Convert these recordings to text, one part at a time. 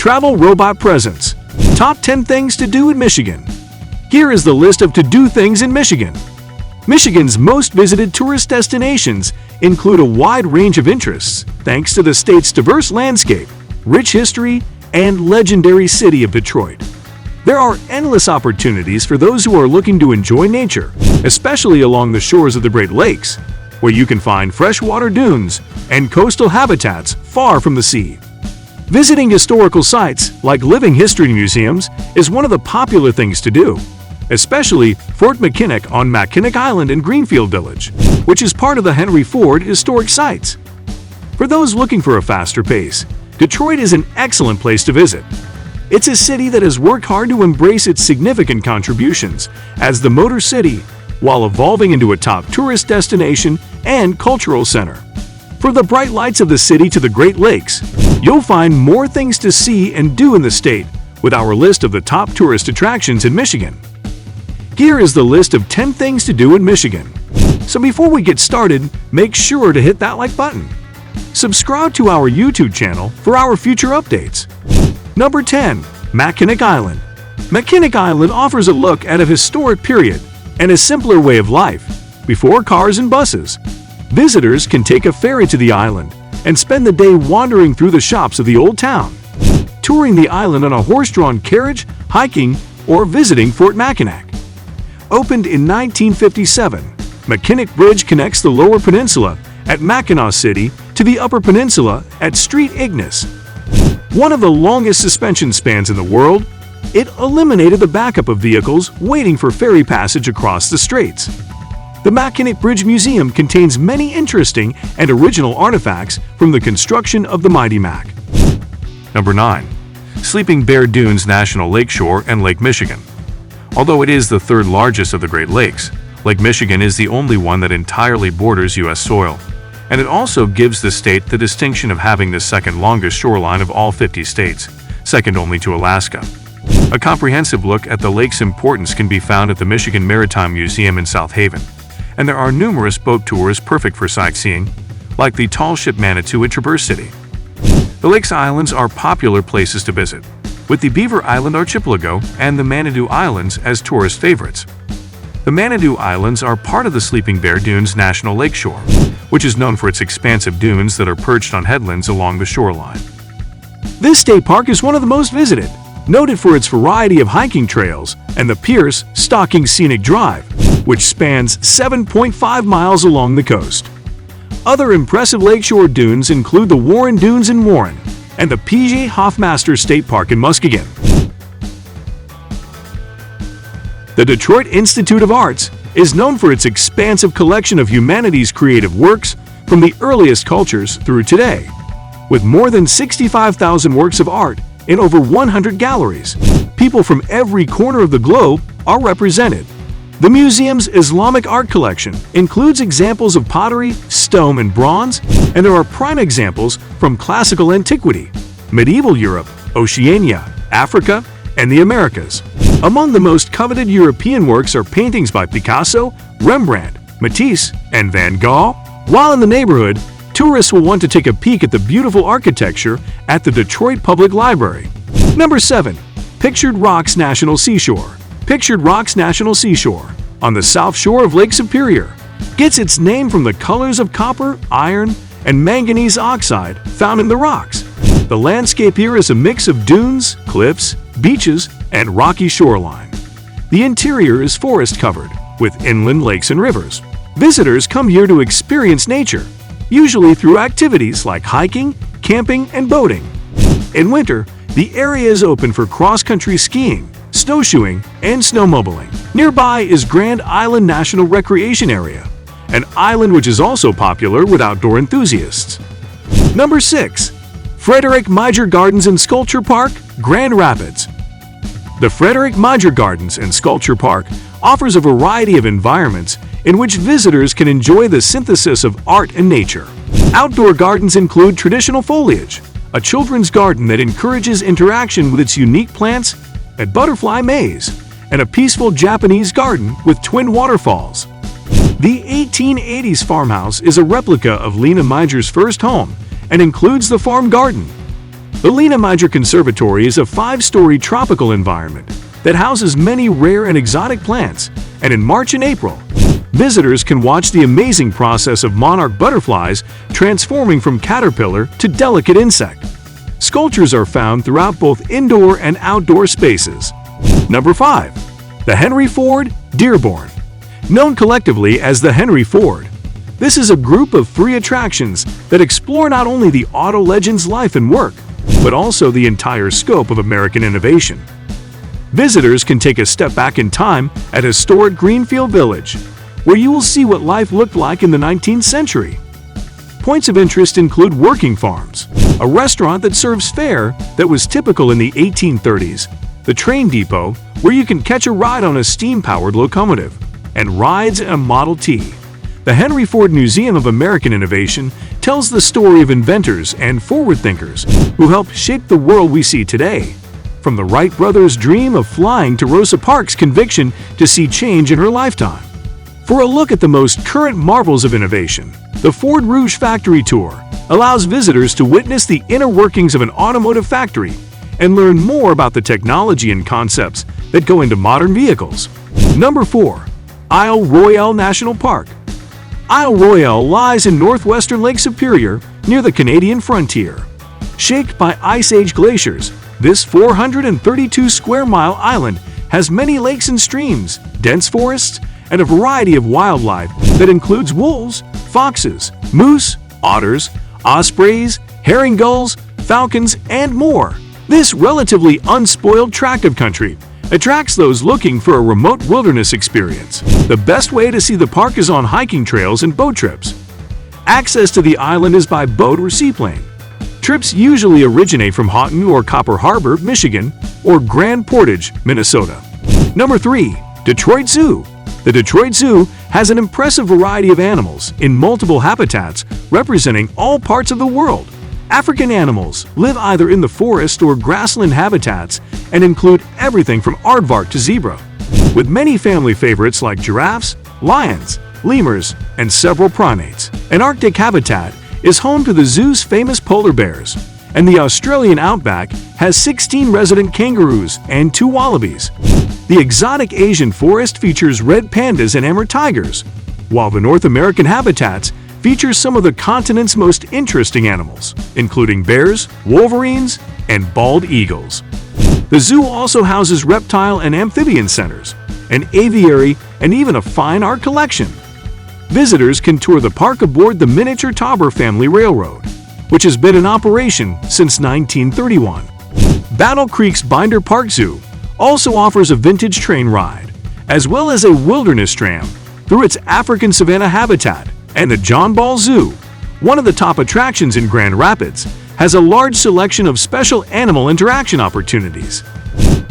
Travel Robot Presents. Top 10 Things to Do in Michigan. Here is the list of to-do things in Michigan. Michigan's most visited tourist destinations include a wide range of interests thanks to the state's diverse landscape, rich history, and legendary city of Detroit. There are endless opportunities for those who are looking to enjoy nature, especially along the shores of the Great Lakes, where you can find freshwater dunes and coastal habitats far from the sea. Visiting historical sites like living history museums is one of the popular things to do, especially Fort Mackinac on Mackinac Island in Greenfield Village, which is part of the Henry Ford Historic Sites. For those looking for a faster pace, Detroit is an excellent place to visit. It's a city that has worked hard to embrace its significant contributions as the Motor City, while evolving into a top tourist destination and cultural center. From the bright lights of the city to the Great Lakes, you'll find more things to see and do in the state with our list of the top tourist attractions in Michigan. Here is the list of 10 things to do in Michigan. So before we get started, make sure to hit that like button. Subscribe to our YouTube channel for our future updates. Number 10. Mackinac Island. Mackinac Island offers a look at a historic period and a simpler way of life, before cars and buses. Visitors can take a ferry to the island and spend the day wandering through the shops of the old town, touring the island on a horse-drawn carriage, hiking, or visiting Fort Mackinac. Opened in 1957, Mackinac Bridge connects the Lower Peninsula at Mackinac City to the Upper Peninsula at Street Ignace. One of the longest suspension spans in the world, it eliminated the backup of vehicles waiting for ferry passage across the straits. The Mackinac Bridge Museum contains many interesting and original artifacts from the construction of the Mighty Mac. Number 9. Sleeping Bear Dunes National Lakeshore and Lake Michigan. Although it is the third largest of the Great Lakes, Lake Michigan is the only one that entirely borders U.S. soil, and it also gives the state the distinction of having the second longest shoreline of all 50 states, second only to Alaska. A comprehensive look at the lake's importance can be found at the Michigan Maritime Museum in South Haven, and there are numerous boat tours perfect for sightseeing, like the tall ship Manitou in Traverse City. The lake's islands are popular places to visit, with the Beaver Island Archipelago and the Manitou Islands as tourist favorites. The Manitou Islands are part of the Sleeping Bear Dunes National Lakeshore, which is known for its expansive dunes that are perched on headlands along the shoreline. This state park is one of the most visited, noted for its variety of hiking trails and the Pierce Stocking Scenic Drive, which spans 7.5 miles along the coast. Other impressive lakeshore dunes include the Warren Dunes in Warren and the P.J. Hoffmaster State Park in Muskegon. The Detroit Institute of Arts is known for its expansive collection of humanity's creative works from the earliest cultures through today. With more than 65,000 works of art in over 100 galleries, people from every corner of the globe are represented. The museum's Islamic art collection includes examples of pottery, stone, and bronze, and there are prime examples from classical antiquity, medieval Europe, Oceania, Africa, and the Americas. Among the most coveted European works are paintings by Picasso, Rembrandt, Matisse, and Van Gogh. While in the neighborhood, tourists will want to take a peek at the beautiful architecture at the Detroit Public Library. Number 7. Pictured Rocks National Seashore. Pictured Rocks National Seashore, on the south shore of Lake Superior, gets its name from the colors of copper, iron, and manganese oxide found in the rocks. The landscape here is a mix of dunes, cliffs, beaches, and rocky shoreline. The interior is forest-covered, with inland lakes and rivers. Visitors come here to experience nature, usually through activities like hiking, camping, and boating. In winter, the area is open for cross-country skiing, snowshoeing, and snowmobiling. Nearby is Grand Island National Recreation Area, an island which is also popular with outdoor enthusiasts. Number 6. Frederick Major Gardens and Sculpture Park, Grand Rapids. The Frederick Major Gardens and Sculpture Park offers a variety of environments in which visitors can enjoy the synthesis of art and nature. Outdoor gardens include traditional foliage, a children's garden that encourages interaction with its unique plants, a butterfly maze, and a peaceful Japanese garden with twin waterfalls. The 1880s farmhouse is a replica of Lena Major's first home and includes the farm garden. The Lena Major Conservatory is a 5-story tropical environment that houses many rare and exotic plants, and in March and April, visitors can watch the amazing process of monarch butterflies transforming from caterpillar to delicate insect. Sculptures are found throughout both indoor and outdoor spaces. Number 5. The Henry Ford Dearborn. Known collectively as the Henry Ford, this is a group of free attractions that explore not only the auto legend's life and work, but also the entire scope of American innovation. Visitors can take a step back in time at historic Greenfield Village, where you will see what life looked like in the 19th century. Points of interest include working farms, a restaurant that serves fare that was typical in the 1830s, the train depot, where you can catch a ride on a steam-powered locomotive, and rides in a Model T. The Henry Ford Museum of American Innovation tells the story of inventors and forward-thinkers who helped shape the world we see today. From the Wright brothers' dream of flying to Rosa Parks' conviction to see change in her lifetime. For a look at the most current marvels of innovation, the Ford Rouge Factory Tour allows visitors to witness the inner workings of an automotive factory and learn more about the technology and concepts that go into modern vehicles. Number 4. Isle Royale National Park. Isle Royale lies in northwestern Lake Superior near the Canadian frontier. Shaped by Ice Age glaciers, this 432-square-mile island has many lakes and streams, dense forests, and a variety of wildlife that includes wolves, foxes, moose, otters, ospreys, herring gulls, falcons, and more. This relatively unspoiled tract of country attracts those looking for a remote wilderness experience. The best way to see the park is on hiking trails and boat trips. Access to the island is by boat or seaplane. Trips usually originate from Houghton or Copper Harbor, Michigan, or Grand Portage, Minnesota. Number 3. Detroit Zoo. The Detroit Zoo has an impressive variety of animals in multiple habitats representing all parts of the world. African animals live either in the forest or grassland habitats and include everything from aardvark to zebra, with many family favorites like giraffes, lions, lemurs, and several primates. An Arctic habitat is home to the zoo's famous polar bears, and the Australian outback has 16 resident kangaroos and 2 wallabies. The exotic Asian forest features red pandas and Amur tigers, while the North American habitats features some of the continent's most interesting animals, including bears, wolverines, and bald eagles. The zoo also houses reptile and amphibian centers, an aviary, and even a fine art collection. Visitors can tour the park aboard the miniature Tauber Family Railroad, which has been in operation since 1931. Battle Creek's Binder Park Zoo also offers a vintage train ride, as well as a wilderness tram through its African savanna habitat. And the John Ball Zoo, one of the top attractions in Grand Rapids, has a large selection of special animal interaction opportunities.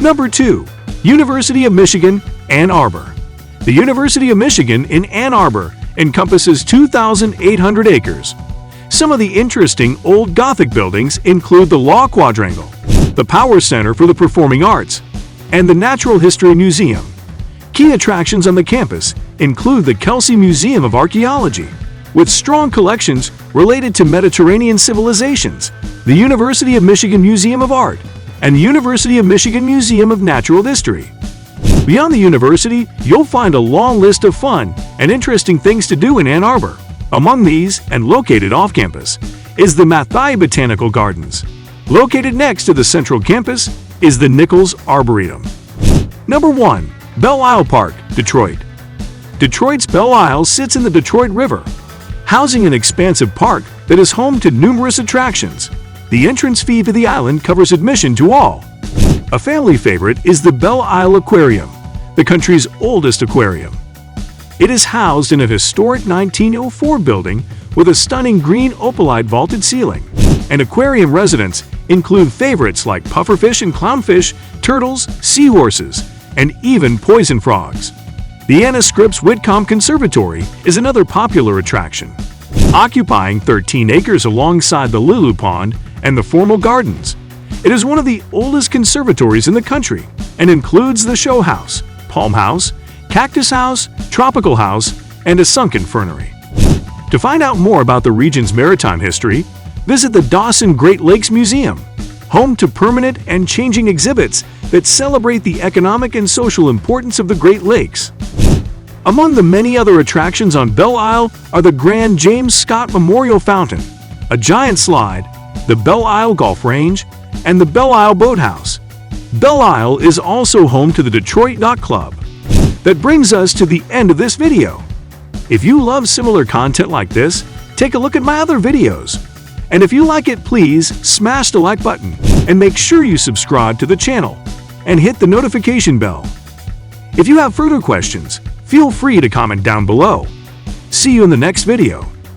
Number 2. University of Michigan, Ann Arbor. The University of Michigan in Ann Arbor encompasses 2,800 acres. Some of the interesting old Gothic buildings include the Law Quadrangle, the Power Center for the Performing Arts, and the Natural History Museum. Key attractions on the campus include the Kelsey Museum of Archaeology, with strong collections related to Mediterranean civilizations, the University of Michigan Museum of Art, and the University of Michigan Museum of Natural History. Beyond the university, you'll find a long list of fun and interesting things to do in Ann Arbor. Among these, and located off-campus, is the Mathai Botanical Gardens. Located next to the central campus is the Nichols Arboretum. Number 1. Belle Isle Park, Detroit. Detroit's Belle Isle sits in the Detroit River, housing an expansive park that is home to numerous attractions. The entrance fee to the island covers admission to all. A family favorite is the Belle Isle Aquarium, the country's oldest aquarium. It is housed in a historic 1904 building with a stunning green opalite vaulted ceiling. And aquarium residents include favorites like pufferfish and clownfish, turtles, seahorses, and even poison frogs. The Anna Scripps Whitcomb Conservatory is another popular attraction, occupying 13 acres alongside the Lulu Pond and the Formal Gardens. It is one of the oldest conservatories in the country and includes the Show House, Palm House, Cactus House, Tropical House, and a sunken fernery. To find out more about the region's maritime history, visit the Dawson Great Lakes Museum, home to permanent and changing exhibits that celebrate the economic and social importance of the Great Lakes. Among the many other attractions on Belle Isle are the Grand James Scott Memorial Fountain, a giant slide, the Belle Isle Golf Range, and the Belle Isle Boathouse. Belle Isle is also home to the Detroit Yacht Club. That brings us to the end of this video. If you love similar content like this, take a look at my other videos. And if you like it, please smash the like button and make sure you subscribe to the channel and hit the notification bell. If you have further questions, feel free to comment down below. See you in the next video.